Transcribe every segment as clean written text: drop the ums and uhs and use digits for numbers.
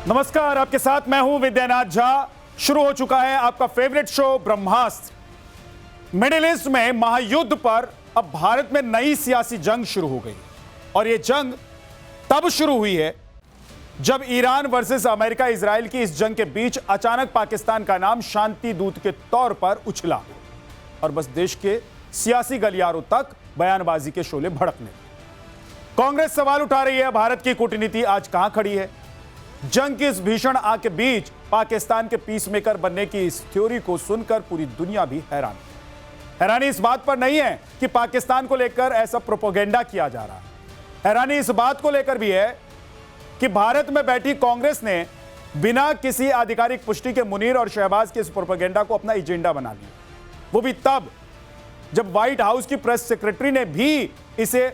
नमस्कार, आपके साथ मैं हूं विद्यानाथ झा। शुरू हो चुका है आपका फेवरेट शो ब्रह्मास्त्र। मिडिल ईस्ट में महायुद्ध पर अब भारत में नई सियासी जंग शुरू हो गई और यह जंग तब शुरू हुई है जब ईरान वर्सेस अमेरिका इजराइल की इस जंग के बीच अचानक पाकिस्तान का नाम शांति दूत के तौर पर उछला और बस देश के सियासी गलियारों तक बयानबाजी के शोले भड़कने। कांग्रेस सवाल उठा रही है, भारत की कूटनीति आज कहां खड़ी है। जंग की इस भीषण आग के बीच पाकिस्तान के पीसमेकर बनने की इस थ्योरी को सुनकर पूरी दुनिया भी हैरानी इस बात पर नहीं है कि पाकिस्तान को लेकर ऐसा प्रोपेगेंडा किया जा रहा है। हैरानी इस बात को लेकर भी है कि भारत में बैठी कांग्रेस ने बिना किसी आधिकारिक पुष्टि के मुनीर और शहबाज के इस प्रोपेगेंडा को अपना एजेंडा बना लिया, वो भी तब जब व्हाइट हाउस की प्रेस सेक्रेटरी ने भी इसे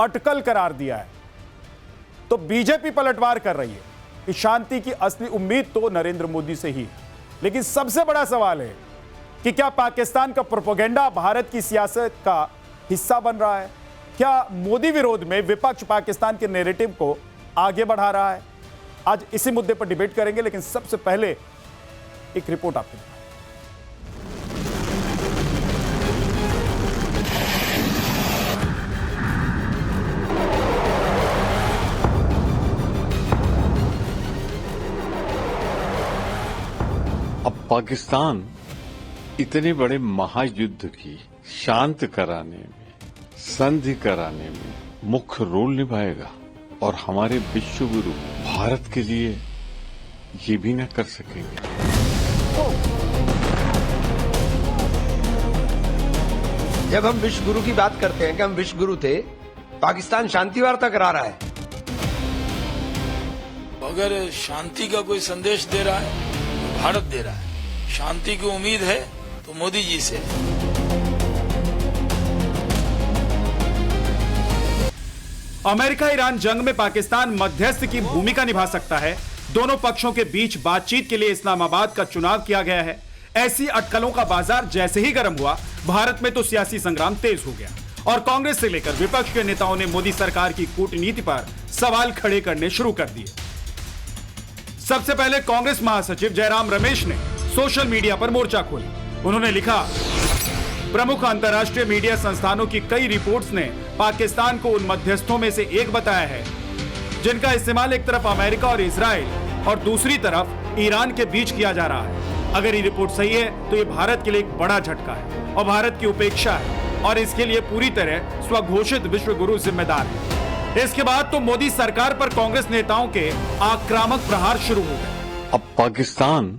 अटकल करार दिया है। तो बीजेपी पलटवार कर रही है कि शांति की असली उम्मीद तो नरेंद्र मोदी से ही है। लेकिन सबसे बड़ा सवाल है कि क्या पाकिस्तान का प्रोपेगेंडा भारत की सियासत का हिस्सा बन रहा है? क्या मोदी विरोध में विपक्ष पाकिस्तान के नैरेटिव को आगे बढ़ा रहा है? आज इसी मुद्दे पर डिबेट करेंगे, लेकिन सबसे पहले एक रिपोर्ट आपके लिए। अब पाकिस्तान इतने बड़े महायुद्ध की शांत कराने में, संधि कराने में मुख्य रोल निभाएगा और हमारे विश्व गुरु भारत के लिए ये भी न कर सकेंगे। जब हम विश्व गुरु की बात करते हैं कि हम विश्व गुरु थे, पाकिस्तान शांति वार्ता करा रहा है। अगर शांति का कोई संदेश दे रहा है तो भारत दे रहा है। शांति की उम्मीद है तो मोदी जी से। अमेरिका ईरान जंग में पाकिस्तान मध्यस्थ की भूमिका निभा सकता है। दोनों पक्षों के बीच बातचीत के लिए इस्लामाबाद का चुनाव किया गया है। ऐसी अटकलों का बाजार जैसे ही गर्म हुआ, भारत में तो सियासी संग्राम तेज हो गया और कांग्रेस से लेकर विपक्ष के नेताओं ने मोदी सरकार की कूटनीति पर सवाल खड़े करने शुरू कर दिए। सबसे पहले कांग्रेस महासचिव जयराम रमेश ने सोशल मीडिया पर मोर्चा खोला। उन्होंने लिखा, प्रमुख अंतर्राष्ट्रीय मीडिया संस्थानों की कई रिपोर्ट्स ने पाकिस्तान को उन मध्यस्थों में से एक बताया है जिनका इस्तेमाल एक तरफ अमेरिका और इजराइल और दूसरी तरफ ईरान के बीच किया जा रहा है। अगर ये रिपोर्ट सही है तो ये भारत के लिए एक बड़ा झटका है और भारत की उपेक्षा है और इसके लिए पूरी तरह स्वघोषित विश्व गुरु जिम्मेदार है। इसके बाद तो मोदी सरकार पर कांग्रेस नेताओं के आक्रामक प्रहार शुरू हो गए। अब पाकिस्तान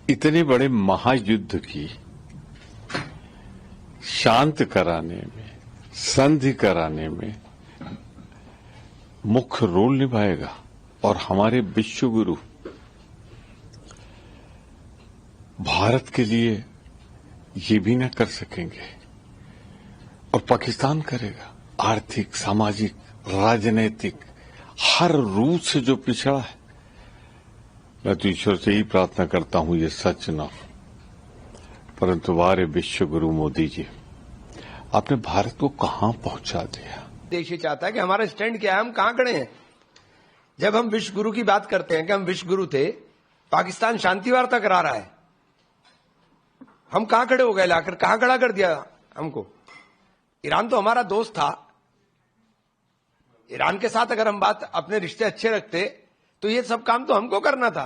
इतने बड़े महायुद्ध की शांत कराने में, संधि कराने में मुख्य रोल निभाएगा और हमारे विश्व गुरु भारत के लिए ये भी न कर सकेंगे और पाकिस्तान करेगा। आर्थिक, सामाजिक, राजनीतिक हर रूप से जो पिछड़ा है, मैं तो ईश्वर से ही प्रार्थना करता हूं ये सच न हो, परंतु हमारे विश्व गुरु मोदी जी, आपने भारत को कहां पहुंचा दिया। देश ये चाहता है कि हमारा स्टैंड क्या है, हम कहां खड़े हैं। जब हम विश्व गुरु की बात करते हैं कि हम विश्व गुरु थे, पाकिस्तान शांति वार्ता करा रहा है। हम कहां खड़े हो गए, लाकर कहां खड़ा कर दिया हमको। ईरान तो हमारा दोस्त था। ईरान के साथ अगर हम बात अपने रिश्ते अच्छे रखते तो ये सब काम तो हमको करना था।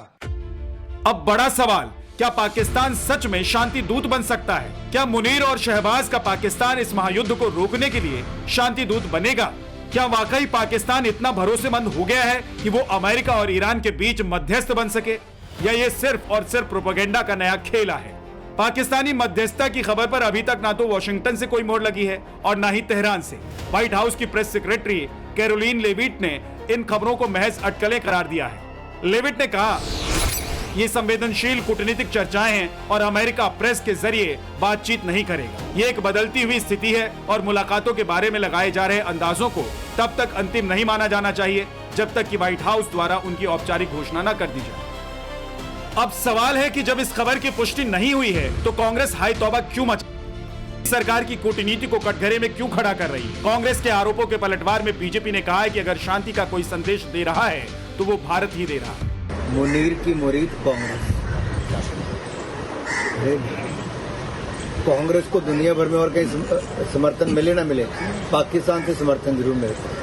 अब बड़ा सवाल, क्या पाकिस्तान सच में शांति दूत बन सकता है? क्या मुनीर और शहबाज का पाकिस्तान इस महायुद्ध को रोकने के लिए शांति दूत बनेगा? क्या वाकई पाकिस्तान इतना भरोसेमंद हो गया है कि वो अमेरिका और ईरान के बीच मध्यस्थ बन सके, या ये सिर्फ और सिर्फ प्रोपेगेंडा का नया खेला है? पाकिस्तानी मध्यस्थता की खबर पर अभी तक ना तो वॉशिंगटन से कोई मोहर लगी है और ना ही तेहरान से। व्हाइट हाउस की प्रेस सेक्रेटरी कैरोलिन लेविट ने इन खबरों को महज अटकलें करार दिया है। लेविट ने कहा, ये संवेदनशील कूटनीतिक चर्चाएं हैं और अमेरिका प्रेस के जरिए बातचीत नहीं करेगा। ये एक बदलती हुई स्थिति है और मुलाकातों के बारे में लगाए जा रहे अंदाजों को तब तक अंतिम नहीं माना जाना चाहिए जब तक कि व्हाइट हाउस द्वारा उनकी औपचारिक घोषणा न कर दी जाए। अब सवाल है कि जब इस खबर की पुष्टि नहीं हुई है तो कांग्रेस हाय तौबा क्यों मचा, सरकार की कूटनीति को कटघरे में क्यों खड़ा कर रही है। कांग्रेस के आरोपों के पलटवार में बीजेपी ने कहा है कि अगर शांति का कोई संदेश दे रहा है तो वो भारत ही दे रहा है। मुनीर की मुरीद कांग्रेस। कांग्रेस को दुनिया भर में और कहीं समर्थन मिले ना मिले, पाकिस्तान से समर्थन जरूर मिलता है,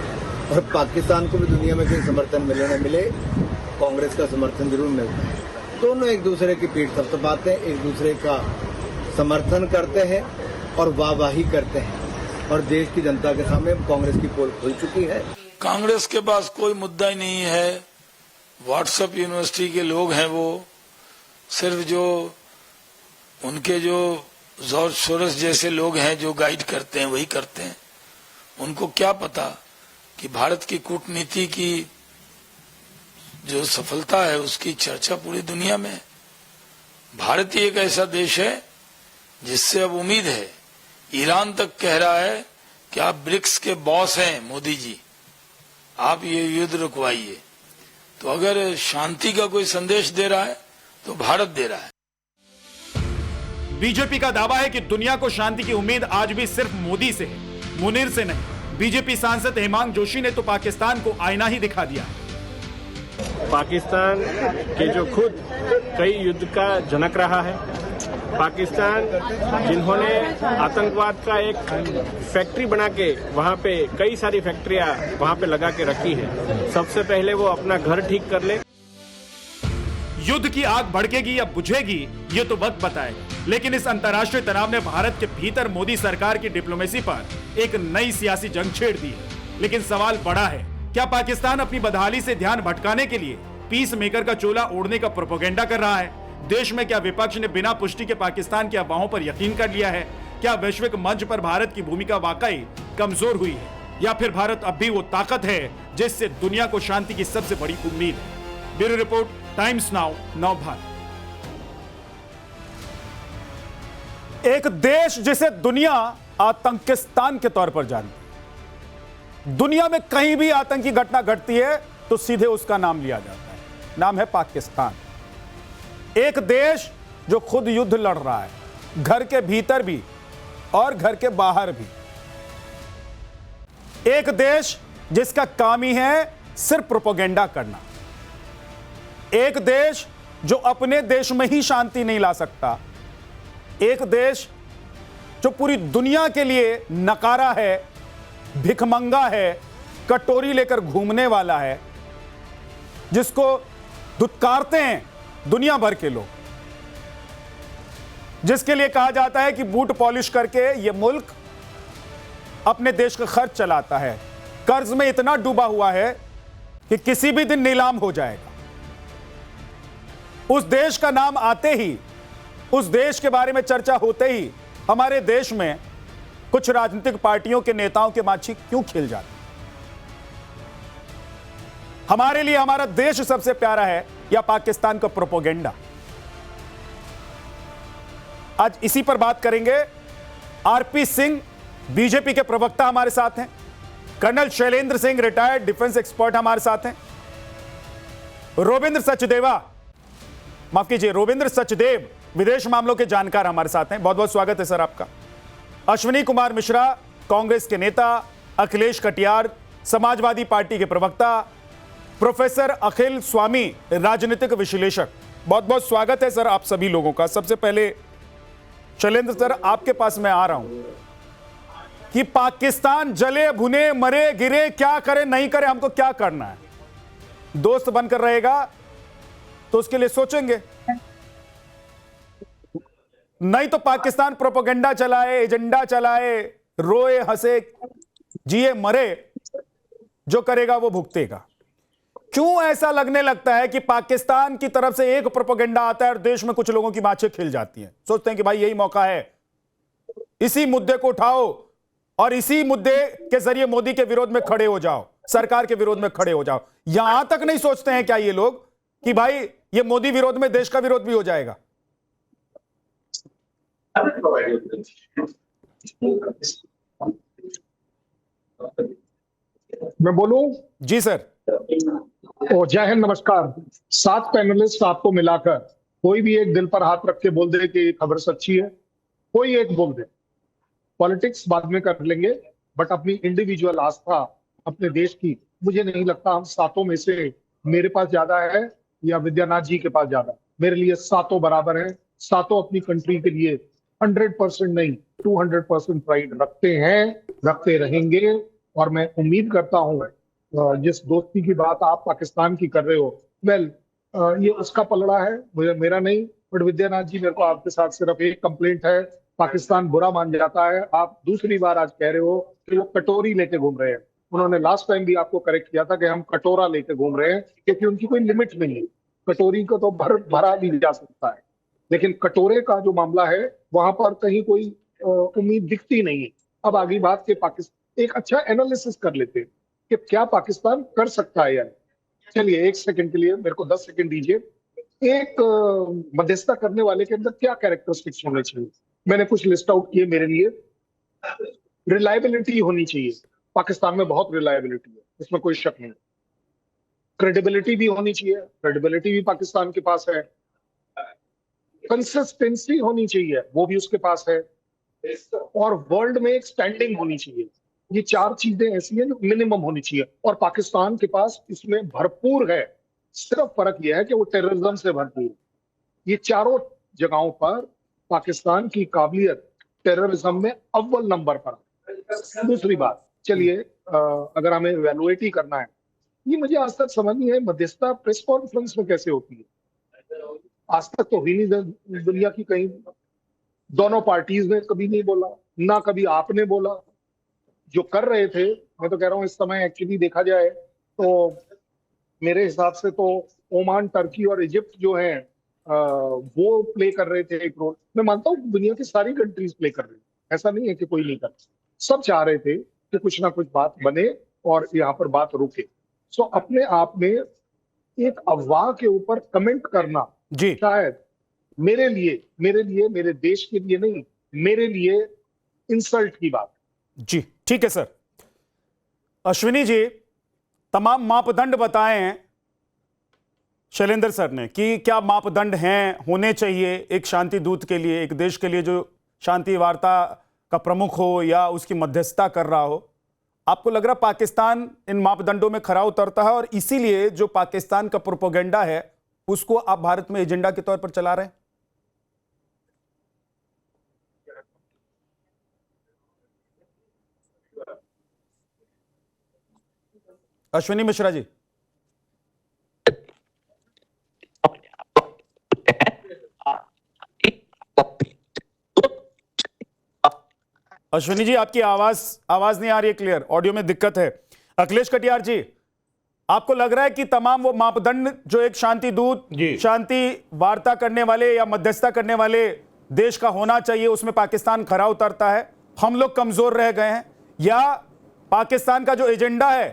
और पाकिस्तान को भी दुनिया में कहीं समर्थन मिले ना मिले, कांग्रेस का समर्थन जरूर मिलता है। दोनों एक दूसरे की पीठ थपथपाते हैं, एक दूसरे का समर्थन करते हैं और वाहवाही करते हैं, और देश की जनता के सामने कांग्रेस की पोल खुल चुकी है। कांग्रेस के पास कोई मुद्दा ही नहीं है। व्हाट्सएप यूनिवर्सिटी के लोग हैं, वो सिर्फ जो उनके जो जॉर्ज सोरस जैसे लोग हैं जो गाइड करते हैं वही करते हैं। उनको क्या पता कि भारत की कूटनीति की जो सफलता है उसकी चर्चा पूरी दुनिया में है। भारत ही एक ऐसा देश है जिससे अब उम्मीद है। ईरान तक कह रहा है कि आप ब्रिक्स के बॉस हैं मोदी जी, आप ये युद्ध रुकवाइए। तो अगर शांति का कोई संदेश दे रहा है तो भारत दे रहा है। बीजेपी का दावा है कि दुनिया को शांति की उम्मीद आज भी सिर्फ मोदी से है, मुनीर से नहीं। बीजेपी सांसद हेमांग जोशी ने तो पाकिस्तान को आईना ही दिखा दिया। पाकिस्तान के जो खुद कई युद्ध का जनक रहा है, पाकिस्तान जिन्होंने आतंकवाद का एक फैक्ट्री बना के वहां पे कई सारी फैक्ट्रियां वहां पे लगा के रखी है, सबसे पहले वो अपना घर ठीक कर ले। युद्ध की आग भड़केगी या बुझेगी ये तो वक्त बताएगा, लेकिन इस अंतर्राष्ट्रीय तनाव ने भारत के भीतर मोदी सरकार की डिप्लोमेसी पर एक नई सियासी जंग छेड़ दी है। लेकिन सवाल बड़ा है, क्या पाकिस्तान अपनी बदहाली से ध्यान भटकाने के लिए पीस मेकर का चोला ओढ़ने का प्रोपेगेंडा कर रहा है? देश में क्या विपक्ष ने बिना पुष्टि के पाकिस्तान की अफवाहों पर यकीन कर लिया है? क्या वैश्विक मंच पर भारत की भूमिका वाकई कमजोर हुई है, या फिर भारत अब भी वो ताकत है जिससे दुनिया को शांति की सबसे बड़ी उम्मीद है? ब्यूरो रिपोर्ट, टाइम्स नाउ, नव भारत। एक देश जिसे दुनिया आतंकिस्तान के तौर पर जानती है, दुनिया में कहीं भी आतंकी घटना घटती है तो सीधे उसका नाम लिया जाता है, नाम है पाकिस्तान। एक देश जो खुद युद्ध लड़ रहा है, घर के भीतर भी और घर के बाहर भी। एक देश जिसका काम ही है सिर्फ प्रोपेगेंडा करना। एक देश जो अपने देश में ही शांति नहीं ला सकता। एक देश जो पूरी दुनिया के लिए नकारा है, भिखमंगा है, कटोरी लेकर घूमने वाला है, जिसको धुतकारते हैं दुनिया भर के लोग, जिसके लिए कहा जाता है कि बूट पॉलिश करके यह मुल्क अपने देश का खर्च चलाता है, कर्ज में इतना डूबा हुआ है कि किसी भी दिन नीलाम हो जाएगा। उस देश का नाम आते ही, उस देश के बारे में चर्चा होते ही हमारे देश में कुछ राजनीतिक पार्टियों के नेताओं के माछी क्यों खिल जाती? हमारे लिए हमारा देश सबसे प्यारा है या पाकिस्तान का प्रोपेगेंडा? आज इसी पर बात करेंगे। आरपी सिंह बीजेपी के प्रवक्ता हमारे साथ हैं, colonel Shailendra Singh retired defence expert हमारे साथ हैं, रोविंद्र सचदेव विदेश मामलों के जानकार हमारे साथ हैं। बहुत बहुत स्वागत है सर आपका। अश्विनी कुमार मिश्रा कांग्रेस के नेता, अखिलेश कटियार समाजवादी पार्टी के प्रवक्ता, प्रोफेसर अखिल स्वामी राजनीतिक विश्लेषक। बहुत बहुत स्वागत है सर आप सभी लोगों का। सबसे पहले शैलेंद्र सर आपके पास मैं आ रहा हूं कि पाकिस्तान जले भुने मरे गिरे, क्या करे नहीं करे, हमको क्या करना है? दोस्त बनकर रहेगा तो उसके लिए सोचेंगे, नहीं तो पाकिस्तान प्रोपेगेंडा चलाए, एजेंडा चलाए, रोए हंसे जिए मरे, जो करेगा वो भुगतेगा। क्यों ऐसा लगने लगता है कि पाकिस्तान की तरफ से एक प्रोपेगेंडा आता है और देश में कुछ लोगों की बातें खिल जाती हैं? सोचते हैं कि भाई यही मौका है, इसी मुद्दे को उठाओ और इसी मुद्दे के जरिए मोदी के विरोध में खड़े हो जाओ, सरकार के विरोध में खड़े हो जाओ। यहां तक नहीं सोचते हैं क्या ये लोग कि भाई ये मोदी विरोध में देश का विरोध भी हो जाएगा? मैं बोलूं? जी सर। जय हिंद, नमस्कार। 7 पैनलिस्ट आपको मिलाकर कोई भी एक दिल पर हाथ रख के बोल दे कि खबर सच्ची है, कोई एक बोल दे। पॉलिटिक्स बाद में कर लेंगे, बट अपनी इंडिविजुअल आस्था अपने देश की, मुझे नहीं लगता हम सातों में से मेरे पास ज्यादा है या विद्यानाथ जी के पास ज्यादा। मेरे लिए सातों बराबर हैं, सातों अपनी कंट्री के लिए 100% नहीं 200% प्राइड रखते हैं, रखते रहेंगे। और मैं उम्मीद करता हूं जिस दोस्ती की बात आप पाकिस्तान की कर रहे हो, वेल ये उसका पलड़ा है, मुझे मेरा नहीं। बट विद्यानाथ जी, मेरे को आपके साथ सिर्फ एक कंप्लेंट है, पाकिस्तान बुरा मान जाता है। आप दूसरी बार आज कह रहे हो कि वो कटोरी लेके घूम रहे हैं। उन्होंने लास्ट टाइम भी आपको करेक्ट किया था कि हम कटोरा लेके घूम रहे हैं, क्योंकि उनकी कोई लिमिट नहीं है। कटोरी को तो भरा भी जा सकता है, लेकिन कटोरे का जो मामला है वहां पर कहीं कोई उम्मीद दिखती नहीं है। अब आगे बात के पाकिस्तान एक अच्छा एनालिसिस कर लेते हैं कि क्या पाकिस्तान कर सकता है या नहीं। चलिए एक सेकंड के लिए मेरे को 10 सेकंड दीजिए। एक मध्यस्थता करने वाले के अंदर क्या कैरेक्टरिस्टिक्स होने चाहिए, मैंने कुछ लिस्ट आउट किए मेरे लिए। रिलायबिलिटी होनी चाहिए, पाकिस्तान में बहुत रिलायबिलिटी है, इसमें कोई शक नहीं। क्रेडिबिलिटी भी होनी चाहिए, क्रेडिबिलिटी भी पाकिस्तान के पास है। कंसिस्टेंसी होनी चाहिए, वो भी उसके पास है। और वर्ल्ड में एक स्टैंडिंग होनी चाहिए। ये चार चीजें ऐसी हैं जो मिनिमम होनी चाहिए, और पाकिस्तान के पास इसमें भरपूर है। सिर्फ फर्क यह है कि वो टेररिज्म से भरपूर। ये चारों जगहों पर पाकिस्तान की काबिलियत टेररिज्म में अव्वल नंबर पर है। दूसरी बात, चलिए अगर हमें इवैल्यूएट ही करना है, ये मुझे आज तक समझ नहीं है मध्यस्थता प्रेस कॉन्फ्रेंस में कैसे होती है। आज तक तो हुई नहीं दुनिया की कहीं। दोनों पार्टीज ने कभी नहीं बोला, ना कभी आपने बोला। जो कर रहे थे, मैं तो कह रहा हूं इस समय एक्चुअली देखा जाए तो मेरे हिसाब से तो ओमान, टर्की और इजिप्ट जो है वो प्ले कर रहे थे एक रोल। मैं मानता हूँ दुनिया की सारी कंट्रीज प्ले कर रही है, ऐसा नहीं है कि कोई नहीं कर। सब चाह रहे थे कि कुछ ना कुछ बात बने और यहाँ पर बात रुके। सो अपने आप में एक अफवाह के ऊपर कमेंट करना जी शायद मेरे लिए मेरे देश के लिए नहीं, मेरे लिए इंसल्ट की बात। जी ठीक है सर। अश्विनी जी, तमाम मापदंड बताए हैं शैलेंद्र सर ने कि क्या मापदंड हैं, होने चाहिए एक शांति दूत के लिए, एक देश के लिए जो शांति वार्ता का प्रमुख हो या उसकी मध्यस्थता कर रहा हो। आपको लग रहा पाकिस्तान इन मापदंडों में खरा उतरता है और इसीलिए जो पाकिस्तान का प्रोपेगेंडा है उसको आप भारत में एजेंडा के तौर पर चला रहे हैं? अश्विनी मिश्रा जी, अश्विनी जी आपकी आवाज नहीं आ रही है क्लियर, ऑडियो में दिक्कत है। अखिलेश कटियार जी, आपको लग रहा है कि तमाम वो मापदंड जो एक शांति दूत, शांति वार्ता करने वाले या मध्यस्थता करने वाले देश का होना चाहिए, उसमें पाकिस्तान खरा उतरता है? हम लोग कमजोर रह गए हैं, या पाकिस्तान का जो एजेंडा है,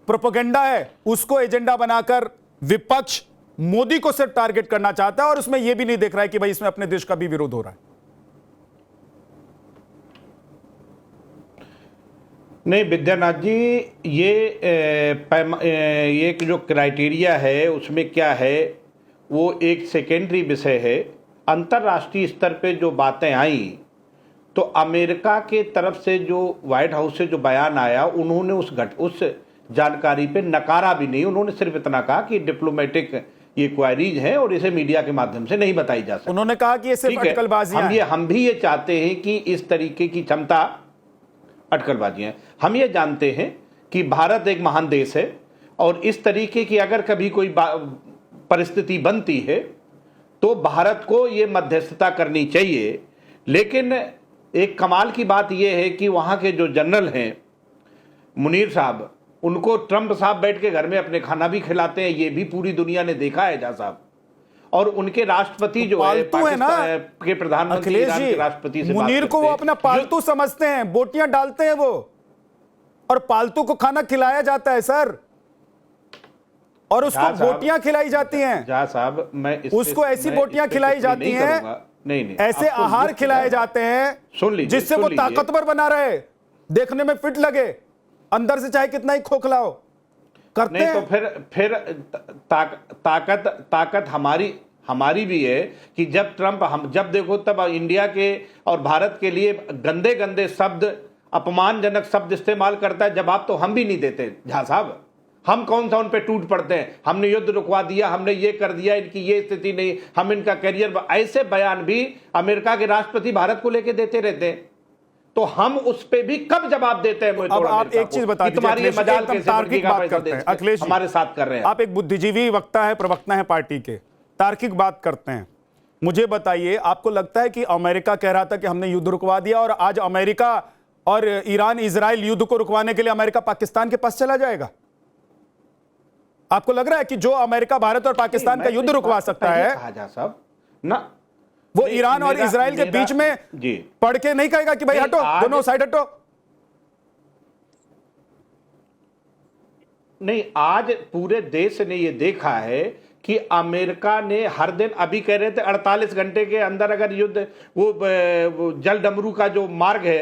प्रोपेगेंडा है, उसको एजेंडा बनाकर विपक्ष मोदी को सिर्फ टारगेट करना चाहता है और उसमें यह भी नहीं देख रहा है कि भाई इसमें अपने देश का भी विरोध हो रहा है? नहीं विद्यानाथ जी, ये जो क्राइटेरिया है उसमें क्या है, वो एक सेकेंडरी विषय है। अंतर्राष्ट्रीय स्तर पे जो बातें आई तो अमेरिका के तरफ से जो व्हाइट हाउस से जो बयान आया, उन्होंने उस जानकारी पे नकारा भी नहीं। उन्होंने सिर्फ इतना कहा कि डिप्लोमेटिक ये क्वारीज है और इसे मीडिया के माध्यम से नहीं बताई जा सकती। उन्होंने कहा कि ये सिर्फ अटकलबाजियां हैं। हम भी ये चाहते हैं कि इस तरीके की क्षमता, अटकलबाजियां, हम ये जानते हैं कि भारत एक महान देश है और इस तरीके की अगर कभी कोई परिस्थिति बनती है तो भारत को ये मध्यस्थता करनी चाहिए। लेकिन एक कमाल की बात यह है कि वहां के जो जनरल हैं मुनीर साहब, उनको ट्रंप साहब बैठ के घर में अपने खाना भी खिलाते हैं, ये भी पूरी दुनिया ने देखा है जा साहब। और उनके राष्ट्रपति जो है पाकिस्तान के प्रधानमंत्री, ईरान के राष्ट्रपति से मुनीर को वो अपना पालतू समझते हैं, बोटियां डालते हैं वो, और पालतू को खाना खिलाया जाता है सर, और उसको बोटियां खिलाई जाती हैं। जा साहब, मैं उसको ऐसी बोटियां खिलाई जाती हैं, नहीं ऐसे आहार खिलाए जाते हैं सुन लीजिए, जिससे वो ताकतवर बना रहे, देखने में फिट लगे, अंदर से चाहे कितना ही खोखला हो, करते नहीं हैं। तो फिर ताकत हमारी भी है कि जब ट्रंप, हम जब देखो तब इंडिया के और भारत के लिए गंदे गंदे शब्द, अपमानजनक शब्द इस्तेमाल करता है, जवाब तो हम भी नहीं देते झा साहब। हम कौन सा उन पे टूट पड़ते हैं, हमने युद्ध रुकवा दिया, हमने ये कर दिया, इनकी ये स्थिति नहीं, हम इनका करियर, ऐसे बयान भी अमेरिका के राष्ट्रपति भारत को लेके देते रहते हैं। तो हम उस पे भी कब जवाब देते हैं? अब आप एक चीज बता दीजिए, तुम्हारी ये अखिलेश, मजाल एकदम कैसे तार्किक बात करते हैं अखिलेश जी, हमारे साथ कर रहे हैं। आप एक बुद्धिजीवी वक्ता है, प्रवक्ता है पार्टी के, तार्किक बात करते हैं। मुझे बताइए, आपको लगता है कि अमेरिका कह रहा था कि हमने युद्ध रुकवा दिया और आज अमेरिका और ईरान इजराइल युद्ध को रुकवाने के लिए अमेरिका पाकिस्तान के पास चला जाएगा? आपको लग रहा है कि जो अमेरिका भारत और पाकिस्तान का युद्ध रुकवा सकता है ना, वो ईरान और इजराइल के बीच में जी पढ़ के नहीं कहेगा कि भाई हटो, दोनों साइड हटो? नहीं, आज पूरे देश ने ये देखा है कि अमेरिका ने हर दिन, अभी कह रहे थे 48 घंटे के अंदर अगर युद्ध, वो जल डमरू का जो मार्ग है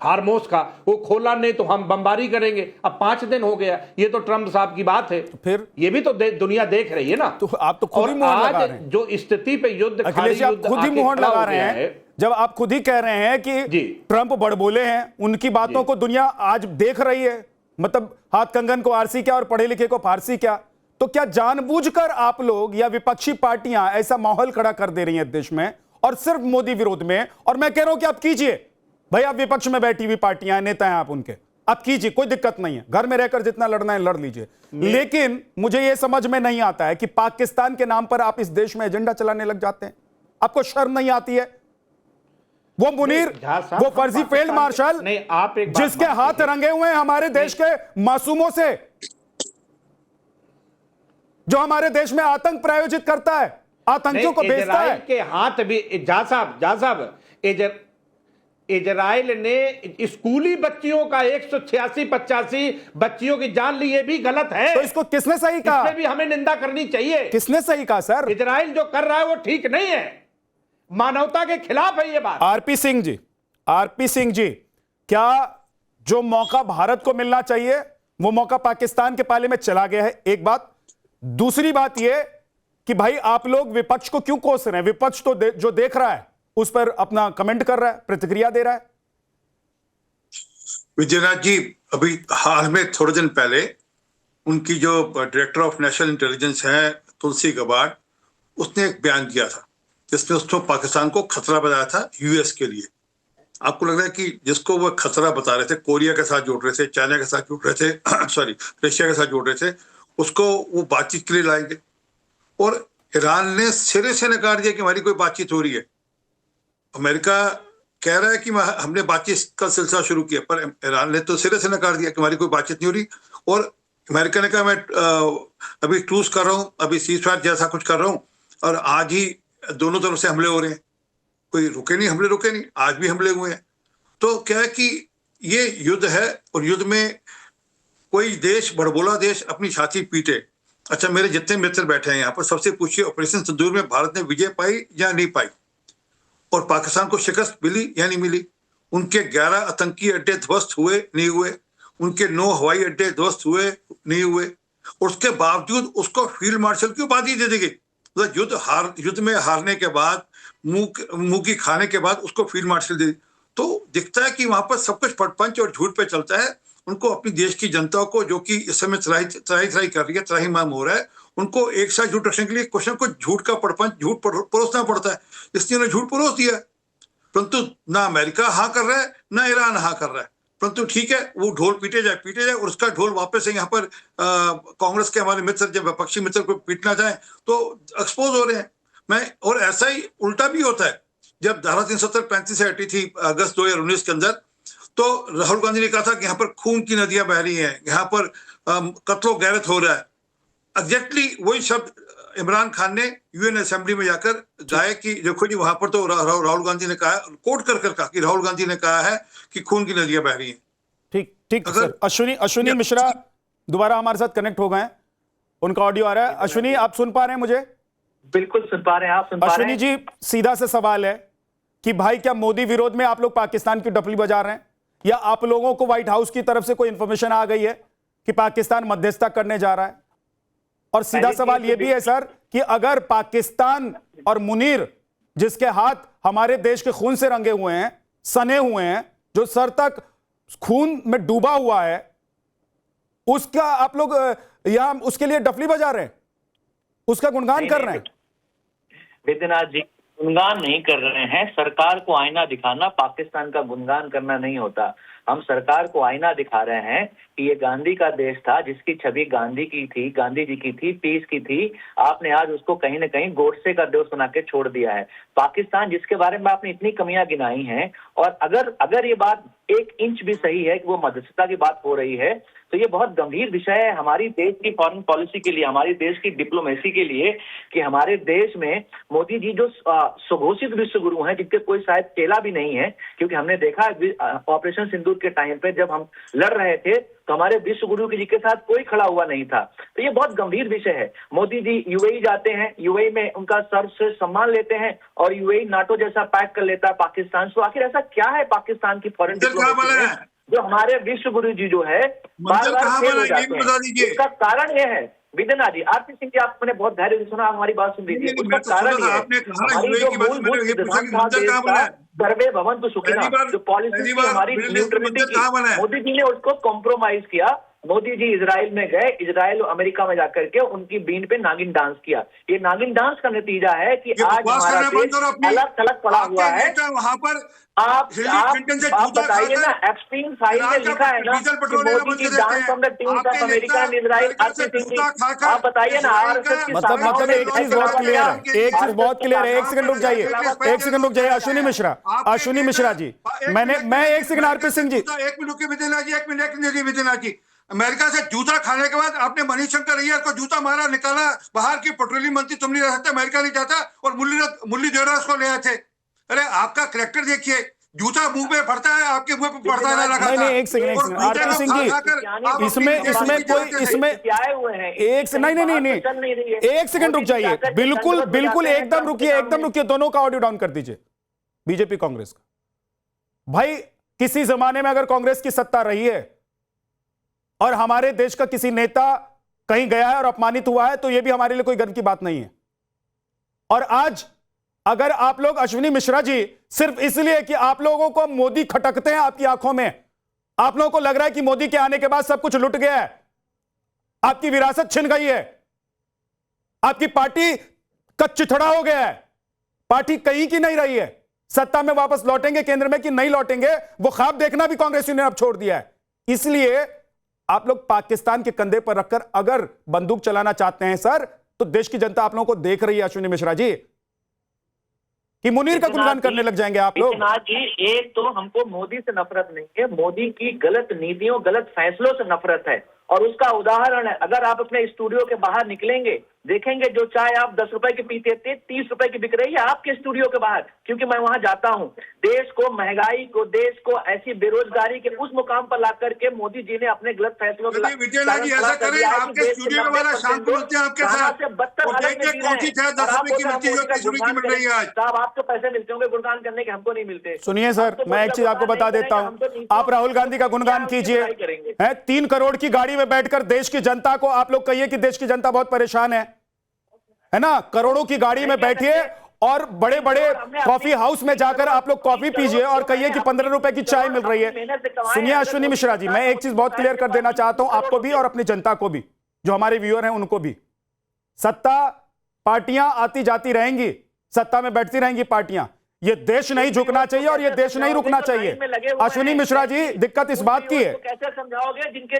हार्मोस का, वो खोला नहीं तो हम बमबारी करेंगे। अब 5 दिन हो गया, ये तो ट्रंप साहब की बात है, फिर ये भी तो दुनिया देख रही है ना। तो आप तो खुद ही मुहर लगा रहे हैं। जो स्थिति पे युद्ध, अखिलेश आप खुद ही मुहर लगा रहे हैं जब आप खुद ही कह रहे हैं कि ट्रंप बड़बोले हैं, उनकी बातों को दुनिया आज देख रही है। मतलब हाथ कंगन को आरसी क्या और पढ़े लिखे को फारसी क्या? तो क्या जानबूझकर आप लोग या विपक्षी पार्टियां ऐसा माहौल खड़ा कर दे रही हैं देश में, और सिर्फ मोदी विरोध में? और मैं कह रहा हूं कि आप कीजिए भाई, आप विपक्ष में बैठी हुई पार्टियां हैं, नेता हैं आप उनके, आप कीजिए, कोई दिक्कत नहीं है, घर में रहकर जितना लड़ना है लड़ लीजिए। लेकिन मुझे यह समझ में नहीं आता है कि पाकिस्तान के नाम पर आप इस देश में एजेंडा चलाने लग जाते हैं। आपको शर्म नहीं आती है? वो मुनीर, वो फर्जी फील्ड मार्शल जिसके हाथ रंगे हुए हैं हमारे देश के मासूमों से, जो हमारे देश में आतंक प्रायोजित करता है, आतंकियों को बेचता है, के हाथ भी जा साहब इजराइल ने स्कूली बच्चियों का 186-85 बच्चियों की जान ली, ये भी गलत है। तो इसको किसने सही कहा? इसमें भी हमें निंदा करनी चाहिए। किसने सही कहा सर? इजराइल जो कर रहा है वो ठीक नहीं है, मानवता के खिलाफ है ये बात। आरपी सिंह जी, क्या जो मौका भारत को मिलना चाहिए वो मौका पाकिस्तान के पाले में चला गया है? एक बात। दूसरी बात यह कि भाई आप लोग विपक्ष को क्यों कोस रहे हैं? विपक्ष तो जो देख रहा है उस पर अपना कमेंट कर रहा है, प्रतिक्रिया दे रहा है। विजयनाथ जी, अभी हाल में थोड़े दिन पहले उनकी जो डायरेक्टर ऑफ नेशनल इंटेलिजेंस है तुलसी गबार्ड, उसने एक बयान दिया था जिसमें उसने पाकिस्तान को खतरा बताया था यूएस के लिए। आपको लग रहा है कि जिसको वो खतरा बता रहे थे, कोरिया के साथ जोड़ रहे थे, चाइना के साथ जोड़ रहे थे, सॉरी रशिया के साथ जोड़ रहे थे, उसको वो बातचीत के लिए लाएंगे? और ईरान ने सिरे से नकार दिया कि हमारी कोई बातचीत हो रही है। अमेरिका कह रहा है कि हमने बातचीत का सिलसिला शुरू किया, पर ईरान ने तो सिरे से नकार दिया कि हमारी कोई बातचीत नहीं हो रही। और अमेरिका ने कहा मैं अभी ट्रूस कर रहा हूं, अभी सीजफायर जैसा कुछ कर रहा हूं, और आज ही दोनों तरफ से हमले हो रहे हैं। कोई रुके नहीं, हमले रुके नहीं, आज भी हमले हुए हैं। तो क्या है कि ये युद्ध है, और युद्ध में कोई देश, बड़बोला देश अपनी छाती पीटे। अच्छा, मेरे जितने मित्र बैठे हैं यहाँ पर, सबसे पूछिए ऑपरेशन सिंदूर में भारत ने विजय पाई या नहीं पाई, और पाकिस्तान को शिकस्त मिली या नहीं मिली? उनके 11 आतंकी अड्डे ध्वस्त हुए नहीं हुए? उनके 9 हवाई अड्डे ध्वस्त हुए नहीं हुए? और उसके बावजूद उसको फील्ड मार्शल की उपाधि दे दी गई। मतलब युद्ध में हारने के बाद, मुंह की खाने के बाद उसको फील्ड मार्शल दे दी। तो दिखता है कि वहां पर सब कुछ पटपंच और झूठ पे चलता है। उनको अपनी देश की जनता को, जो कि इस समय त्राही कर रही है, त्राही माम हो रहा है, उनको एक साथ झूठ रखने के लिए क्वेश्चन को झूठ का पड़पंच, झूठ परोसना पड़ता है। इसलिए उन्हें झूठ परोस दिया, परंतु ना अमेरिका हाँ कर रहा है ना ईरान हाँ कर रहा है। परंतु ठीक है, वो ढोल पीटे जाए, और उसका ढोल वापस से यहाँ पर कांग्रेस के हमारे मित्र, जब विपक्षी मित्र को पीटना चाहें तो एक्सपोज हो रहे हैं। और ऐसा ही उल्टा भी होता है। जब धारा 370-35 से हटी थी अगस्त 2019 के अंदर, तो राहुल गांधी ने कहा था कि यहाँ पर खून की नदियां बह रही हैं, यहाँ पर कत्लो गैरत हो रहा है। एग्जैक्टली वही शब्द इमरान खान ने यूएन असेंबली में जाकर गाए कि देखो जी, वहां पर तो राहुल गांधी ने कहा, कोट कर कहा कि राहुल गांधी ने कहा है कि खून की नदियां बह रही हैं। ठीक सर। अश्विनी मिश्रा दोबारा हमारे साथ कनेक्ट हो गए, उनका ऑडियो आ रहा है। अश्विनी, आप सुन पा रहे हैं मुझे? बिल्कुल सुन पा रहे हैं, आप सुन पा रहे हैं? अश्विनी जी, सीधा सा सवाल है कि भाई क्या मोदी विरोध में आप लोग पाकिस्तान की डफली बजा रहे हैं, या आप लोगों को व्हाइट हाउस की तरफ से कोई इंफॉर्मेशन आ गई है कि पाकिस्तान मध्यस्थता करने जा रहा है? और सीधा सवाल यह भी है सर कि अगर पाकिस्तान और मुनीर, जिसके हाथ हमारे देश के खून से रंगे हुए हैं, सने हुए हैं, जो सर तक खून में डूबा हुआ है, उसका आप लोग यहां उसके लिए डफली बजा रहे हैं, उसका गुणगान कर रहे हैं। विद्यनाथ जी गुणगान नहीं कर रहे हैं। सरकार को आईना दिखाना पाकिस्तान का गुणगान करना नहीं होता। हम सरकार को आईना दिखा रहे हैं कि ये गांधी का देश था, जिसकी छवि गांधी की थी, गांधी जी की थी, पीस की थी। आपने आज उसको कहीं ना कहीं गोडसे का देश बना के छोड़ दिया है। पाकिस्तान जिसके बारे में आपने इतनी कमियां गिनाई हैं, और अगर ये बात 1 इंच भी सही है कि वो मध्यस्थता की बात हो रही है, तो ये बहुत गंभीर विषय है हमारी देश की फॉरेन पॉलिसी के लिए, हमारी देश की डिप्लोमेसी के लिए, कि हमारे देश में मोदी जी जो सुघोषित विश्व गुरु हैं, जिनके कोई शायद चेला भी नहीं है, क्योंकि हमने देखा ऑपरेशन सिंदूर के टाइम पे जब हम लड़ रहे थे तो हमारे विश्व गुरु जी के साथ कोई खड़ा हुआ नहीं था। तो ये बहुत गंभीर विषय है। मोदी जी यूएई जाते हैं, यूएई में उनका सर्वश्रेष्ठ सम्मान लेते हैं, और यूएई नाटो जैसा पैक कर लेता है पाकिस्तान। तो आखिर ऐसा क्या है पाकिस्तान की फॉरेन डिप्लोमेसी में जो हमारे विश्व गुरु जी जो है बार बार फेल हो जाते हैं? इसका कारण यह है विद्यनाथ जी, आरपी सिंह जी, आपने बहुत धैर्य से सुना, हमारी बात सुन लीजिए। उसका कारण यह है हमारी जो मूलभूत सिद्धांत था देश का, सर्वे भवन्तु सुखिनः, जो पॉलिसी थी हमारी न्यूट्रलिटी की, मोदी जी ने उसको कॉम्प्रोमाइज किया। मोदी जी इजराइल में गए, इजराइल और अमेरिका में जाकर के उनकी बीन पे नागिन डांस किया। ये नागिन डांस का नतीजा है कि आज हमारा देश अलग थलग पड़ा हुआ है। वहां पर आप बताइए ना, एप्स्टीन फाइल में लिखा है ना कि Modi ji dance from the tunes of America and Israel. RP Singh ji, आप बताइए ना, आरएसएस की मतलब एक चीज बहुत क्लियर है, एक चीज बहुत क्लियर है। एक सेकंड रुक जाइए, एक सेकंड रुक जाइए। अश्विनी मिश्रा जी, मैं एक सेकंड। आरपी सिंह जी, 1 मिनट के विद्यनाथ जी, 1 मिनट विद्यनाथ जी। अमेरिका से जूता खाने के बाद आपने मणिशंकर अय्यर को जूता मारा, निकाला बाहर की पेट्रोलियम मंत्री, तुम नहीं रह सकते, अमेरिका नहीं जाता, और मुरली देवराज को ले आए थे। अरे आपका करैक्टर देखिए, जूता मुंह पे फटता है, आपके मुंह पे फटता है लगा। नहीं, एक सेकंड आरपी सिंह जी, इसमें कोई एक सेकंड रुक जाइए, बिल्कुल एकदम रुकिए, दोनों का ऑडियो डाउन कर दीजिए। बीजेपी कांग्रेस का भाई, किसी जमाने में अगर कांग्रेस की सत्ता रही है और हमारे देश का किसी नेता कहीं गया है और अपमानित हुआ है, तो यह भी हमारे लिए कोई गर्व की बात नहीं है। और आज अगर आप लोग, अश्विनी मिश्रा जी, सिर्फ इसलिए कि आप लोगों को मोदी खटकते हैं आपकी आंखों में, आप लोगों को लग रहा है कि मोदी के आने के बाद सब कुछ लुट गया है, आपकी विरासत छिन गई है, आपकी पार्टी का चिथड़ा हो गया है, पार्टी कहीं की नहीं रही है, सत्ता में वापस लौटेंगे केंद्र में कि नहीं लौटेंगे, वो ख्वाब देखना भी कांग्रेसियों ने अब छोड़ दिया है। इसलिए आप लोग पाकिस्तान के कंधे पर रखकर अगर बंदूक चलाना चाहते हैं सर, तो देश की जनता आप लोगों को देख रही है अश्विनी मिश्रा जी, कि मुनीर का गुणगान करने लग जाएंगे आप लोग। जी, एक तो हमको मोदी से नफरत नहीं है, मोदी की गलत नीतियों, गलत फैसलों से नफरत है। और उसका उदाहरण है, अगर आप अपने स्टूडियो के बाहर निकलेंगे, देखेंगे जो चाय आप 10 रुपए की पीते थे 30 रुपए की बिक रही है आपके स्टूडियो के बाहर, क्योंकि मैं वहां जाता हूं। देश को, महंगाई को, देश को ऐसी बेरोजगारी के उस मुकाम पर ला करके मोदी जी ने अपने गलत फैसलों आपके स्टूडियो साहब, आपको पैसे मिलते होंगे गुणगान करने के, हमको नहीं मिलते। सुनिए सर, मैं एक चीज आपको बता देता हूं, आप राहुल गांधी का गुणगान कीजिए, 3 करोड़ की गाड़ी में बैठकर देश की जनता को आप लोग कहिए कि देश की जनता बहुत परेशान है ना, करोड़ों की गाड़ी में बैठिए और बड़े बड़े कॉफी हाउस में जाकर आप लोग कॉफी पीजिए और कहिए कि 15 रुपए की चाय मिल रही है। सुनिए अश्विनी मिश्रा जी, मैं एक चीज बहुत क्लियर कर देना चाहता हूं आपको भी और अपनी जनता को भी, जो हमारे व्यूअर हैं उनको भी, सत्ता पार्टियां आती जाती रहेंगी, सत्ता में बैठती रहेंगी पार्टियां, ये देश नहीं झुकना चाहिए और ये देश नहीं रुकना चाहिए। अश्विनी मिश्रा जी, दिक्कत इस बात की है, कैसे समझाओगे जिनके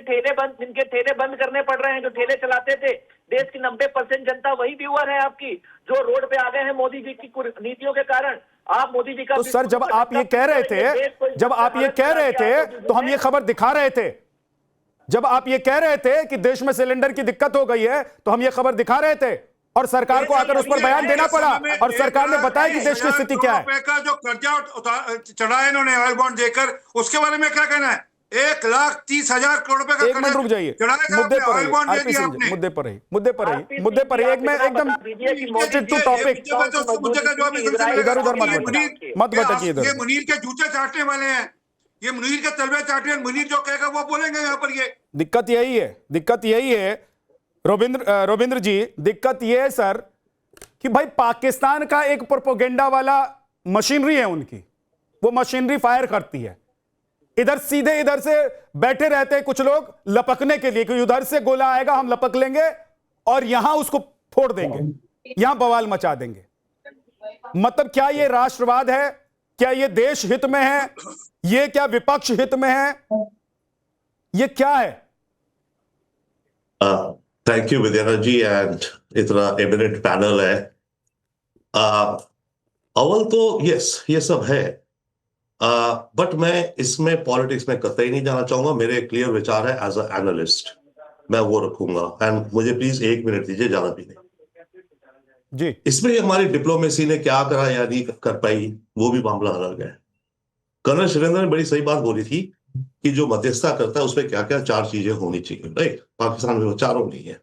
ठेले बंद करने पड़ रहे हैं, जो ठेले चलाते थे, देश की 90% जनता वही व्यूअर है आपकी, जो रोड पे आ गए हैं मोदी जी की नीतियों के कारण। आप मोदी जी का, तो सर जब आप ये कह रहे थे, तो हम ये खबर दिखा रहे थे, जब आप ये कह रहे थे कि देश में सिलेंडर की दिक्कत हो गई है, तो हम ये खबर दिखा रहे थे और सरकार को आकर उस पर बयान देना पड़ा और सरकार ने बताया कि देश की स्थिति क्या है। का जो कर्जा चढ़ाया इन्होंने ऑयल बॉन्ड देकर, उसके बारे में क्या कहना है? 1,30,000 करोड़ रुपए का, एक मिनट रुक जाइए, मुद्दे पर रहिए, मुद्दे पर रहिए, एक मैं एकदम टू टॉपिक, इधर उधर मत भटकिए। ये मुनीर के जूते चाटने वाले हैं, ये मुनीर के तलवे चाटने, मुनीर जो कहेगा वो बोलेंगे यहाँ पर। ये दिक्कत यही है रविंद्र जी, दिक्कत यह है सर कि भाई पाकिस्तान का एक प्रोपेगेंडा वाला मशीनरी है उनकी, वो मशीनरी फायर करती है। इधर सीधे इधर से बैठे रहते हैं कुछ लोग लपकने के लिए कि उधर से गोला आएगा हम लपक लेंगे और यहां उसको फोड़ देंगे, यहां बवाल मचा देंगे। मतलब क्या ये राष्ट्रवाद है? क्या ये देश हित में है? ये क्या विपक्ष हित में है? ये क्या है? Thank you Vidyanand ji and इतना एमिनेंट पैनल है। अव्वल तो यस ये सब है, बट मैं इसमें पॉलिटिक्स में कतई नहीं जाना चाहूंगा। मेरे क्लियर विचार है एज अ एनालिस्ट, मैं वो रखूंगा। एंड मुझे प्लीज 1 मिनट दीजिए, ज्यादा भी नहीं जी। इसमें हमारी डिप्लोमेसी ने क्या करा या नहीं कर पाई वो भी मामला अलग है। कर्नल सुरेंद्र ने बड़ी सही बात बोली थी कि जो मध्यस्थता करता है उसमें क्या क्या 4 चीजें होनी चाहिए, राइट। पाकिस्तान में वो चारों नहीं है।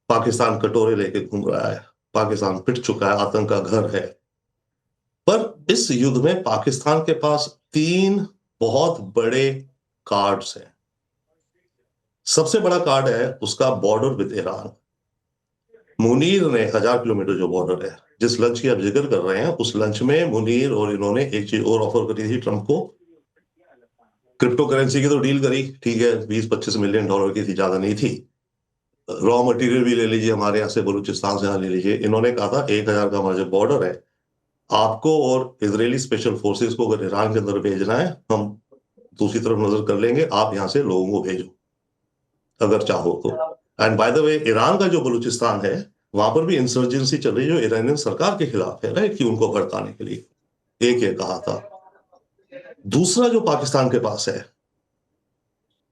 पाकिस्तान कटोरे लेके घूम रहा है, पाकिस्तान पिट चुका है, आतंक का घर है। पर इस युद्ध में पाकिस्तान के पास 3 बहुत बड़े कार्ड्स हैं। सबसे बड़ा कार्ड है उसका बॉर्डर विद ईरान। मुनीर ने 1000 किलोमीटर जो बॉर्डर है, जिस लंच की आप जिक्र कर रहे हैं, उस लंच में मुनीर और इन्होंने एक चीज और ऑफर करी थी ट्रंप को। क्रिप्टो करेंसी की तो डील करी, ठीक है, 20-25 मिलियन डॉलर की थी, ज्यादा नहीं थी। रॉ मटेरियल भी ले लीजिए, हमारे यहाँ से बलूचिस्तान से यहाँ ले लीजिए। इन्होंने कहा था 1000 का हमारा जो बॉर्डर है, आपको और इजरायली स्पेशल फोर्सेस को अगर ईरान के अंदर भेजना है, हम दूसरी तरफ नजर कर लेंगे, आप यहाँ से लोगों को भेजो अगर चाहो तो। And by the way, Iran का जो बलूचिस्तान है वहां पर भी इंसर्जेंसी चल रही है जो ईरानियन सरकार के खिलाफ है, राइट, कि उनको भड़काने के लिए। एक ये कहा था। दूसरा जो पाकिस्तान के पास है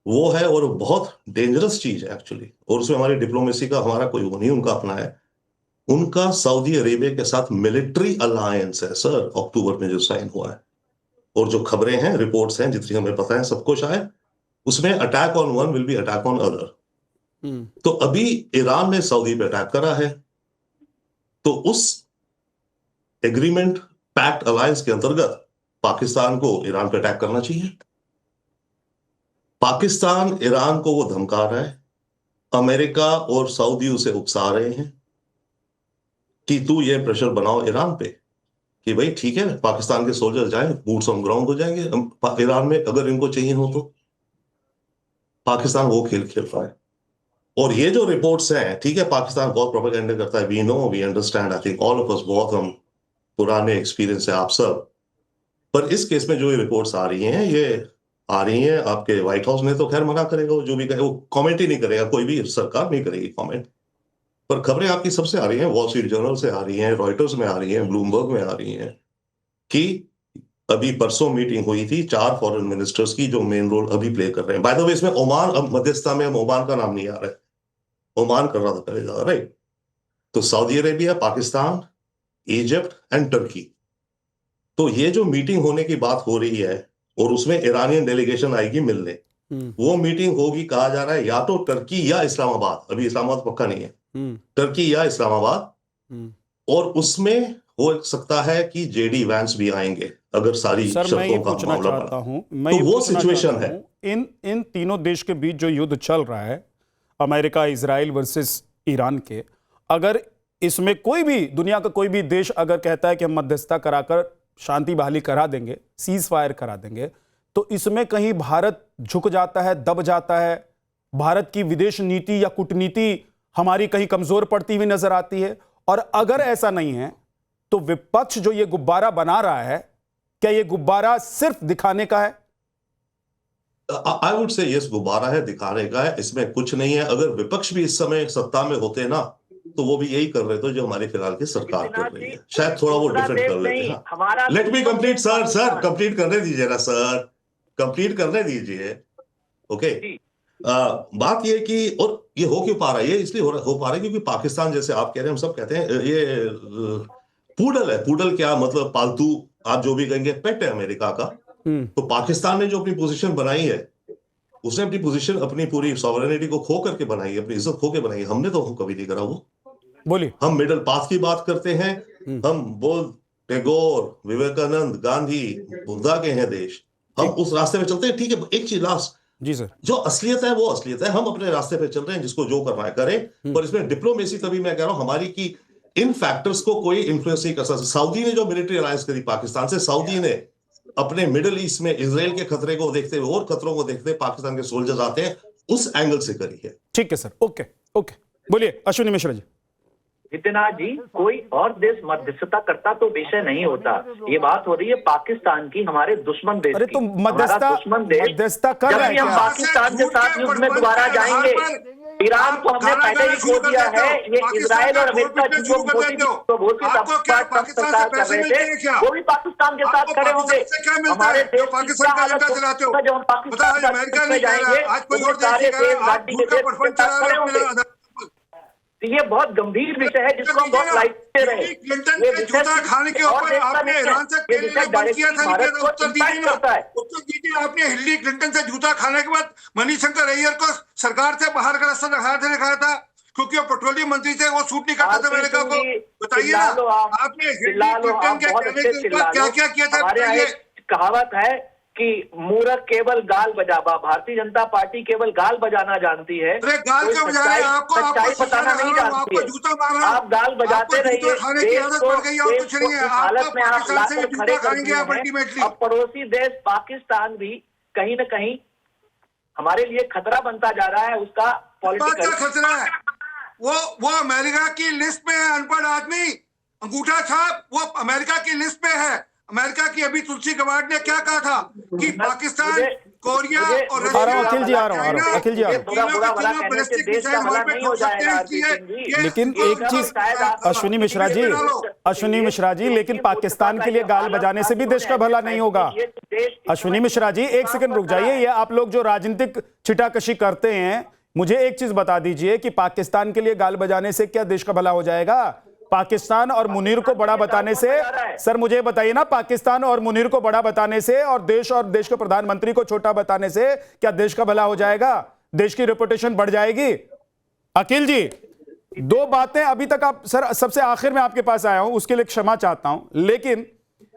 वो है, और बहुत डेंजरस चीज है एक्चुअली, और उसमें हमारी डिप्लोमेसी का हमारा कोई वो नहीं, उनका अपना है। उनका सऊदी अरेबिया के साथ मिलिट्री अलायंस है सर, अक्टूबर में जो साइन हुआ है। और जो खबरें हैं, रिपोर्ट्स हैं, जितनी हमें पता है सबको शायद, उसमें attack on one will be attack on other. तो अभी ईरान ने सऊदी पे अटैक करा है, तो उस एग्रीमेंट पैक्ट अलायंस के अंतर्गत पाकिस्तान को ईरान पे अटैक करना चाहिए। पाकिस्तान ईरान को वो धमका रहा है, अमेरिका और सऊदी उसे उकसा रहे हैं कि तू ये प्रेशर बनाओ ईरान पे कि भाई ठीक है, पाकिस्तान के सोल्जर जाएं, बूट्स ऑन ग्राउंड हो जाएंगे ईरान में अगर इनको चाहिए हो तो। पाकिस्तान वो खेल खेल रहा है। और ये जो रिपोर्ट्स हैं, ठीक है, पाकिस्तान बहुत प्रोपेगेंडा करता है, we know, we understand, I think all of us, बहुत हम पुराने एक्सपीरियंस है आप सब। पर इस केस में जो ये रिपोर्ट्स आ रही हैं, ये आ रही हैं, आपके व्हाइट हाउस ने तो खैर मना करेगा, वो जो भी कहे वो कमेंट ही नहीं करेगा, कोई भी सरकार नहीं करेगी कमेंट। पर खबरें आपकी सबसे आ रही हैं, वॉल स्ट्रीट जर्नल से आ रही हैं, रॉयटर्स में आ रही हैं, ब्लूमबर्ग में आ रही हैं, कि अभी परसों मीटिंग हुई थी 4 फॉरेन मिनिस्टर्स की, जो मेन रोल अभी प्ले कर रहे हैं। बाय द वे, इसमें ओमान, अब मध्यस्थता में ओमान का नाम नहीं आ रहा है, ओमान कर रहा था पहले ज्यादा, राइट। तो Saudi Arabia, Pakistan, Egypt and Turkey. तो ये जो मीटिंग होने की बात हो रही है, और उसमें ईरानियन डेलीगेशन आएगी मिलने, वो मीटिंग होगी, कहा जा रहा है, या तो टर्की या इस्लामाबाद, अभी इस्लामाबाद पक्का नहीं है, टर्की या इस्लामाबाद। और उसमें हो सकता है कि जेडी वैंस भी आएंगे अगर सारी शर्तों का मामला बना। मैं तो वो सिचुएशन है। इन तीनों देश के बीच जो युद्ध चल रहा है, अमेरिका इजराइल वर्सेस ईरान के, अगर इसमें कोई भी दुनिया का कोई भी देश अगर कहता है कि हम मध्यस्थता कराकर शांति बहाली करा देंगे, सीज फायर करा देंगे, तो इसमें कहीं भारत झुक जाता है, दब जाता है, भारत की विदेश नीति या कूटनीति हमारी कहीं कमजोर पड़ती हुई नजर आती है। और अगर ऐसा नहीं है तो विपक्ष जो ये गुब्बारा बना रहा है, क्या ये गुब्बारा सिर्फ दिखाने का है? आई वुड से यस, गुब्बारा है, दिखाने का है, इसमें कुछ नहीं है। अगर विपक्ष भी इस समय सत्ता में होते ना, तो वो भी यही कर रहे थे जो हमारी फिलहाल की सरकार कर रही है, शायद थोड़ा वो डिफरेंट कर लेते हैं। Let me complete sir, complete करने दीजिए ना सर, कंप्लीट करने दीजिए, ओके। बात ये कि, और ये हो क्यों पा रहा है, ये इसलिए हो पा रहा है क्योंकि पाकिस्तान, जैसे आप कह रहे हैं, हम सब कहते हैं, ये पूडल है। पूडल क्या मतलब, पालतू, आप जो भी कहेंगे, पेट है अमेरिका का। तो पाकिस्तान ने जो अपनी पोजीशन बनाई है, उसने अपनी पोजीशन, अपनी पूरी सॉवरेनिटी को खो करके बनाई, अपनी इज्जत खो के बनाई। हमने तो कभी नहीं करा वो। बोलिए। हम मिडिल पाथ की बात करते हैं, हम बोध, टैगोर, विवेकानंद, गांधी, बुद्धा के हैं देश, हम उस रास्ते पे चलते हैं, ठीक है। एक चीज लास्ट, जी सर, जो असलियत है वो असलियत है, हम अपने रास्ते पे चल रहे हैं, जिसको जो करना है करें। पर इसमें डिप्लोमेसी, तभी मैं कह रहा हूं हमारी, की इन फैक्टर्स को कोई इन्फ्लुएंस नहीं कर सकता। सऊदी ने जो मिलिट्री अलायंस करी पाकिस्तान से, सऊदी ने अपने मिडिल ईस्ट में इसराइल के खतरे को देखते हुए और खतरों को देखते हुए पाकिस्तान के सोल्जर्स आते हैं, उस एंगल से करी है। ठीक है सर, ओके ओके, बोलिए अश्विनी मिश्रा जी। जितेंद्र जी, कोई और देश मध्यस्थता करता तो विषय नहीं होता। ये बात हो रही है पाकिस्तान की, हमारे दुश्मन देश। अरे तो मध्यस्थता कर रहा है हम पाकिस्तान के साथ युद्ध में दोबारा जाएंगे। ईरान को हमने पहले ही खो दिया है। ये इजराइल और अमेरिका जिसको सरकार कर रहे थे, वो भी पाकिस्तान के साथ खड़े होंगे। हमारे देश पाकिस्तान का झंडा चलाते हो, जब हम पाकिस्तान अमेरिका नहीं जाएंगे, आज कोई और देश खड़े होंगे। तो ये बहुत गंभीर विषय है जिसको हम बहुत लाइट ले रहे हैं। क्लिंटन के जूता खाने के ऊपर आपने ईरान से बंद किया था, उत्तर दीजिए ना, उत्तर दीजिए। आपने हिलरी क्लिंटन से जूता खाने के बाद मनीशंकर अय्यर को सरकार से बाहर का रास्ता दिखाया था क्योंकि वो पेट्रोलियम मंत्री थे, वो सूट नहीं करता था अमेरिका को। बताइए ना, आपने हिलरी क्लिंटन के कहने के ऊपर क्या क्या किया था, बताइए। कहावत है कि मूर्ख केवल गाल बजावा, भारतीय जनता पार्टी केवल गाल बजाना जानती है, गाल क्यों बजा रहे हैं? सच्चाई बताना नहीं जानती है। आप गाल बजाते रहिए, हालत में आप लाकर खड़े कर दिए हैं। अब पड़ोसी देश पाकिस्तान भी कहीं न कहीं हमारे लिए खतरा बनता जा रहा है। उसका पॉलिटिकल खतरा है। वो अमेरिका की लिस्ट में है, अनपढ़ आदमी, अंगूठा छाप, वो अमेरिका की लिस्ट में है। अमेरिका की अभी तुलसी गबार्ड ने क्या कहा था कि पाकिस्तान, कोरिया और अखिल जी आ रहा हूँ, अखिल जी आ रहा हूँ। लेकिन एक चीज अश्विनी मिश्रा जी, लेकिन पाकिस्तान के लिए गाल बजाने से भी देश का भला नहीं होगा। अश्विनी मिश्रा जी एक सेकंड रुक जाइए। ये आप लोग जो राजनीतिक छिटाकशी करते हैं, मुझे एक चीज बता दीजिए कि पाकिस्तान के लिए गाल बजाने से क्या देश का भला हो जाएगा? पाकिस्तान और मुनीर को बड़ा बताने से, सर मुझे बताइए ना, पाकिस्तान और मुनीर को बड़ा बताने से और देश के प्रधानमंत्री को छोटा बताने से क्या देश का भला हो जाएगा? देश की रेपुटेशन बढ़ जाएगी? अखिल जी, दो बातें अभी तक आप, सर सबसे आखिर में आपके पास आया हूं, उसके लिए क्षमा चाहता हूं, लेकिन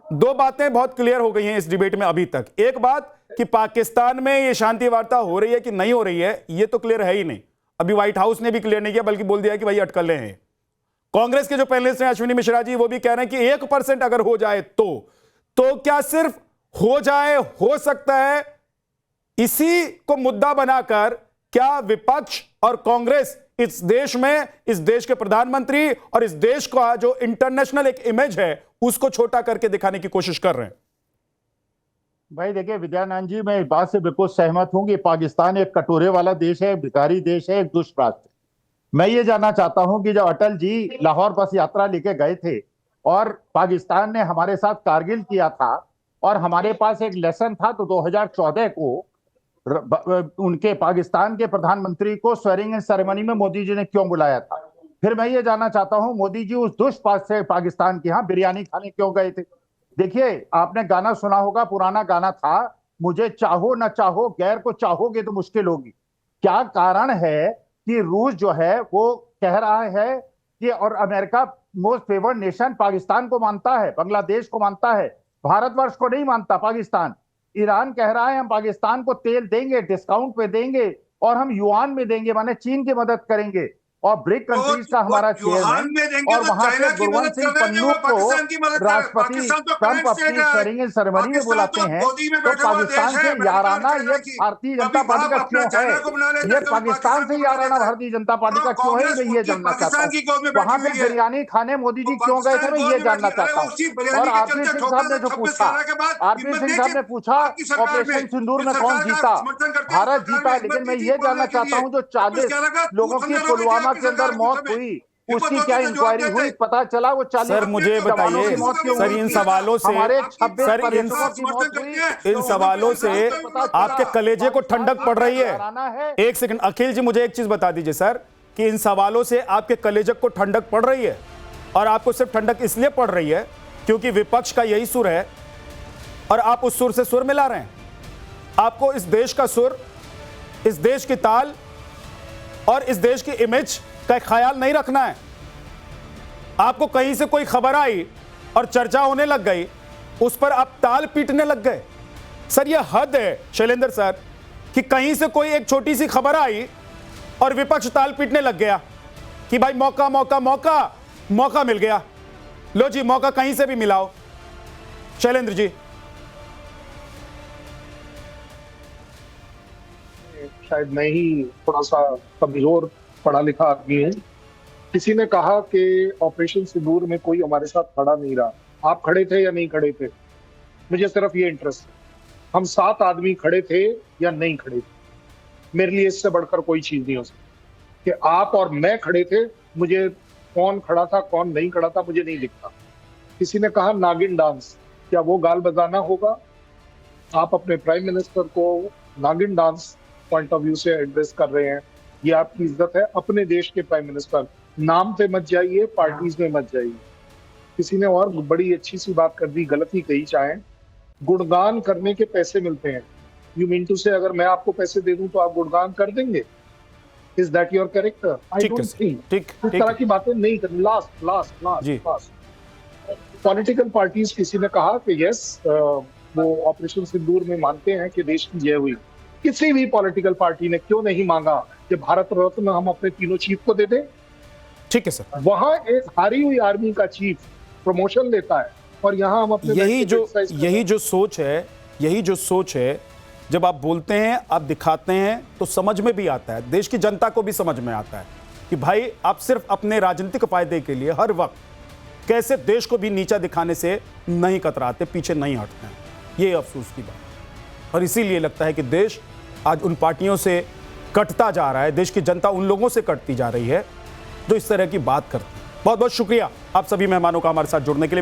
दो बातें बहुत क्लियर हो गई हैं इस डिबेट में अभी तक। एक बात कि पाकिस्तान में ये शांति वार्ता हो रही है कि नहीं हो रही है, ये तो क्लियर है ही नहीं। अभी व्हाइट हाउस ने भी क्लियर नहीं किया, बल्कि बोल दिया कि भाई अटकलें हैं। कांग्रेस के जो पैनलिस्ट हैं अश्विनी मिश्रा जी, वो भी कह रहे हैं कि 1% अगर हो जाए तो क्या सिर्फ हो जाए, हो सकता है? इसी को मुद्दा बनाकर क्या विपक्ष और कांग्रेस इस देश में, इस देश के प्रधानमंत्री और इस देश का जो इंटरनेशनल एक इमेज है उसको छोटा करके दिखाने की कोशिश कर रहे हैं? भाई देखिए विद्यानंद जी, मैं इस बात से बिल्कुल सहमत हूं कि पाकिस्तान एक कटोरे वाला देश है, भिखारी देश है, एक दुष्ट। मैं ये जानना चाहता हूं कि जब अटल जी लाहौर बस यात्रा लेके गए थे और पाकिस्तान ने हमारे साथ कारगिल किया था और हमारे पास एक लेसन था, तो 2014 को उनके पाकिस्तान के प्रधानमंत्री को स्वेरिंग इन सेरेमनी में मोदी जी ने क्यों बुलाया था? फिर मैं ये जानना चाहता हूं, मोदी जी उस दुष्ट से पाकिस्तान के यहाँ बिरयानी खाने क्यों गए थे? देखिए, आपने गाना सुना होगा, पुराना गाना था, मुझे चाहो न चाहो गैर को चाहोगे तो मुश्किल होगी। क्या कारण है कि रूस जो है वो कह रहा है कि, और America most favoured nation Pakistan को मानता है, बांग्लादेश को मानता है, भारतवर्ष को नहीं मानता पाकिस्तान। ईरान कह रहा है हम पाकिस्तान को तेल देंगे, डिस्काउंट पे देंगे और हम युआन में देंगे, माने चीन की मदद करेंगे और ब्रिक कंट्रीज का हमारा चेयरमैन, और वहां से गुरवंत सिंह पन्नू को राष्ट्रपति ट्रंप अपनी स्वेरिंग इन सेरेमनी में बुलाते हैं। तो पाकिस्तान से याराना ये भारतीय जनता पार्टी का क्यों है? ये पाकिस्तान से याराना भारतीय जनता पार्टी का क्यों है? मैं ये जानना चाहता हूँ। वहां पे बिरयानी खाने मोदी जी क्यों गए थे? मैं ये जानना चाहता हूँ। और आरपी सिंह साहब ने जो पूछा, आरपी सिंह साहब ने पूछा ऑपरेशन सिंदूर में कौन जीता? भारत जीता। लेकिन मैं ये जानना चाहता हूँ, जो 40 लोगों की पुलवामा के अंदर मौत हुई, उसकी क्या इंक्वायरी हुई? पता चला वो 40। सर मुझे बताइए, सर इन सवालों से, सर इन सवालों से आपके कलेजे को ठंडक पड़ रही है? एक सेकंड अखिल जी, मुझे एक चीज बता दीजिए सर, कि इन सवालों से आपके कलेजे को ठंडक पड़ रही है, और आपको सिर्फ ठंडक इसलिए पड़ रही है क्योंकि विपक्ष का यही सुर है और आप उस सुर से सुर मिला रहे हैं। आपको इस देश का सुर, इस देश की ताल और इस देश की इमेज का ख्याल नहीं रखना है। आपको कहीं से कोई खबर आई और चर्चा होने लग गई, उस पर आप ताल पीटने लग गए। सर यह हद है शैलेंद्र सर, कि कहीं से कोई एक छोटी सी खबर आई और विपक्ष ताल पीटने लग गया कि भाई मौका मौका मौका मौका मिल गया, लो जी मौका कहीं से भी मिलाओ। शैलेंद्र जी, शायद मैं ही थोड़ा सा कमजोर पढ़ा लिखा आदमी हूँ। किसी ने कहा कि ऑपरेशन सिंदूर में कोई हमारे साथ खड़ा नहीं रहा। आप खड़े थे या नहीं खड़े थे? मुझे सिर्फ ये इंटरेस्ट है, हम 7 आदमी खड़े थे या नहीं खड़े थे। मेरे लिए इससे बढ़कर कोई चीज नहीं हो सकती कि आप और मैं खड़े थे। मुझे कौन खड़ा था कौन नहीं खड़ा था मुझे नहीं दिखता। किसी ने कहा नागिन डांस, क्या वो गाल बजाना होगा? आप अपने प्राइम मिनिस्टर को नागिन डांस पॉइंट ऑफ व्यू से एड्रेस कर रहे हैं, ये आपकी इज्जत है? अपने देश के प्राइम मिनिस्टर, नाम पे मत जाइए, पार्टीज में मत जाइए। किसी ने और बड़ी अच्छी सी बात कर दी, गलती कही चाहे, गुणगान करने के पैसे मिलते हैं। यू मीन टू से अगर मैं आपको पैसे दे दूं तो आप गुणगान कर देंगे? Is that your character? I don't think इस तरह की बातें नहीं करनी। लास्ट पॉलिटिकल पार्टीज, किसी ने कहा कि यस वो ऑपरेशन सिंदूर में मानते हैं कि देश की जय हुई। किसी भी पॉलिटिकल पार्टी ने क्यों नहीं मांगा कि भारत रत्न हम अपने तीनों चीफ को दे दें? ठीक है सर। वहां एक हारी हुई आर्मी का चीफ प्रमोशन लेता है और यहाँ हम अपने यही जो सोच है, जब आप बोलते हैं, आप दिखाते हैं तो समझ में भी आता है, देश की जनता को भी समझ में आता है कि भाई आप सिर्फ अपने राजनीतिक फायदे के लिए हर वक्त कैसे देश को भी नीचा दिखाने से नहीं कतराते, पीछे नहीं हटते हैं। ये अफसोस की बात। और इसीलिए लगता है कि देश आज उन पार्टियों से कटता जा रहा है, देश की जनता उन लोगों से कटती जा रही है जो इस तरह की बात करते हैं। बहुत बहुत शुक्रिया आप सभी मेहमानों का हमारे साथ जुड़ने के लिए।